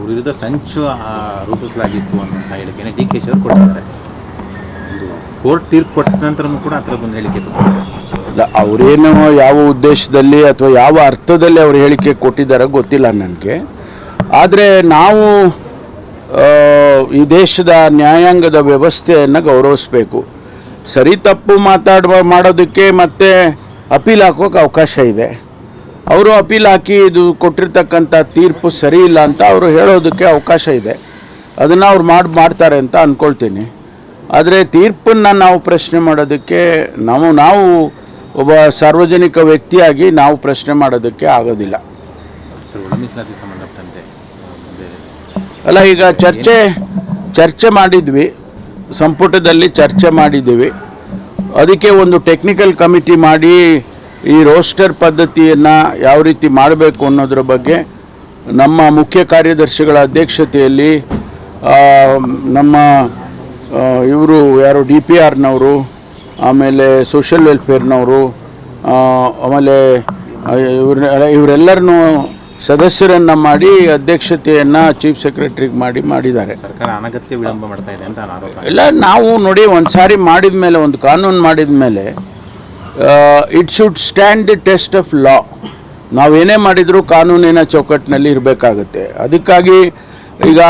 ಅವ್ರ ವಿರುದ್ಧ ಸಂಚು ರೂಪಿಸಲಾಗಿತ್ತು ಅನ್ನೋ ಹೇಳಿಕೆಯನ್ನು ಡಿ ಕೆ ಶಿ ಅವರು ಕೊಟ್ಟಿದ್ದಾರೆ. ಕೋರ್ಟ್ ತೀರ್ಪು ಕೊಟ್ಟ ನಂತರನೂ ಕೂಡ ಆ ಥರದ್ದೊಂದು ಹೇಳಿಕೆ ಕೊಟ್ಟಿದ್ದಾರೆ. ಅವರೇನು ಯಾವ ಉದ್ದೇಶದಲ್ಲಿ ಅಥವಾ ಯಾವ ಅರ್ಥದಲ್ಲಿ ಅವರು ಹೇಳಿಕೆ ಕೊಟ್ಟಿದ್ದಾರೆ ಗೊತ್ತಿಲ್ಲ ನನಗೆ. ಆದರೆ ನಾವು ಈ ದೇಶದ ನ್ಯಾಯಾಂಗದ ವ್ಯವಸ್ಥೆಯನ್ನು ಗೌರವಿಸಬೇಕು. ಸರಿ ತಪ್ಪು ಮಾಡೋದಕ್ಕೆ ಮತ್ತೆ ಅಪೀಲ್ ಹಾಕೋಕೆ ಅವಕಾಶ ಇದೆ. ಅವರು ಅಪೀಲ್ ಹಾಕಿ ಇದು ಕೊಟ್ಟಿರ್ತಕ್ಕಂಥ ತೀರ್ಪು ಸರಿ ಇಲ್ಲ ಅಂತ ಅವರು ಹೇಳೋದಕ್ಕೆ ಅವಕಾಶ ಇದೆ. ಅದನ್ನು ಅವ್ರು ಮಾಡ್ತಾರೆ ಅಂತ ಅಂದ್ಕೊಳ್ತೀನಿ. ಆದರೆ ತೀರ್ಪನ್ನು ನಾವು ಪ್ರಶ್ನೆ ಮಾಡೋದಕ್ಕೆ ನಾವು ಒಬ್ಬ ಸಾರ್ವಜನಿಕ ವ್ಯಕ್ತಿಯಾಗಿ ನಾವು ಪ್ರಶ್ನೆ ಮಾಡೋದಕ್ಕೆ ಆಗೋದಿಲ್ಲ. ಅಲ್ಲ, ಈಗ ಚರ್ಚೆ ಮಾಡಿದ್ವಿ, ಸಂಪುಟದಲ್ಲಿ ಚರ್ಚೆ ಮಾಡಿದ್ದೀವಿ. ಅದಕ್ಕೆ ಒಂದು ಟೆಕ್ನಿಕಲ್ ಕಮಿಟಿ ಮಾಡಿ ಈ ರೋಸ್ಟರ್ ಪದ್ಧತಿಯನ್ನು ಯಾವ ರೀತಿ ಮಾಡಬೇಕು ಅನ್ನೋದ್ರ ಬಗ್ಗೆ ನಮ್ಮ ಮುಖ್ಯ ಕಾರ್ಯದರ್ಶಿಗಳ ಅಧ್ಯಕ್ಷತೆಯಲ್ಲಿ ನಮ್ಮ ಇವರು ಯಾರು DPRನವರು, ಆಮೇಲೆ ಸೋಷಿಯಲ್ ವೆಲ್ಫೇರ್ನವರು, ಆಮೇಲೆ ಇವರೆಲ್ಲರನ್ನೂ ಸದಸ್ಯರನ್ನು ಮಾಡಿ ಅಧ್ಯಕ್ಷತೆಯನ್ನು ಚೀಫ್ ಸೆಕ್ರೆಟರಿಗೆ ಮಾಡಿದ್ದಾರೆ. ಸರ್ಕಾರ ಅನಗತ್ಯ ವಿಳಂಬ ಮಾಡ್ತಾ ಇದೆ ಅಂತ ಆರೋಪ. ಇಲ್ಲ, ನಾವು ನೋಡಿ ಒಂದು ಸಾರಿ ಮಾಡಿದ ಮೇಲೆ, ಒಂದು ಕಾನೂನು ಮಾಡಿದ ಮೇಲೆ it should stand the test of law. ನಾವೇನೇ ಮಾಡಿದರೂ ಕಾನೂನಿನ ಚೌಕಟ್ಟಿನಲ್ಲಿ ಇರಬೇಕಾಗುತ್ತೆ. ಅದಕ್ಕಾಗಿ ಈಗ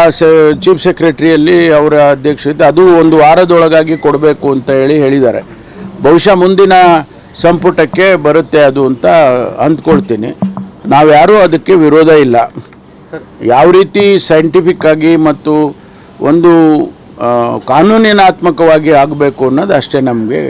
ಚೀಫ್ ಸೆಕ್ರೆಟರಿಯಲ್ಲಿ ಅವರ ಅಧ್ಯಕ್ಷತೆ ಅದು ಒಂದು ವಾರದೊಳಗಾಗಿ ಕೊಡಬೇಕು ಅಂತ ಹೇಳಿದ್ದಾರೆ. ಬಹುಶಃ ಮುಂದಿನ ಸಂಪುಟಕ್ಕೆ ಬರುತ್ತೆ ಅದು ಅಂತ ಅಂದ್ಕೊಳ್ತೀನಿ. ನಾವ್ಯಾರೂ ಅದಕ್ಕೆ ವಿರೋಧ ಇಲ್ಲ. ಯಾವ ರೀತಿ ಸೈಂಟಿಫಿಕ್ ಆಗಿ ಮತ್ತು ಒಂದು ಕಾನೂನಿನಾತ್ಮಕವಾಗಿ ಆಗಬೇಕು ಅನ್ನೋದು ಅಷ್ಟೇ ನಮಗೆ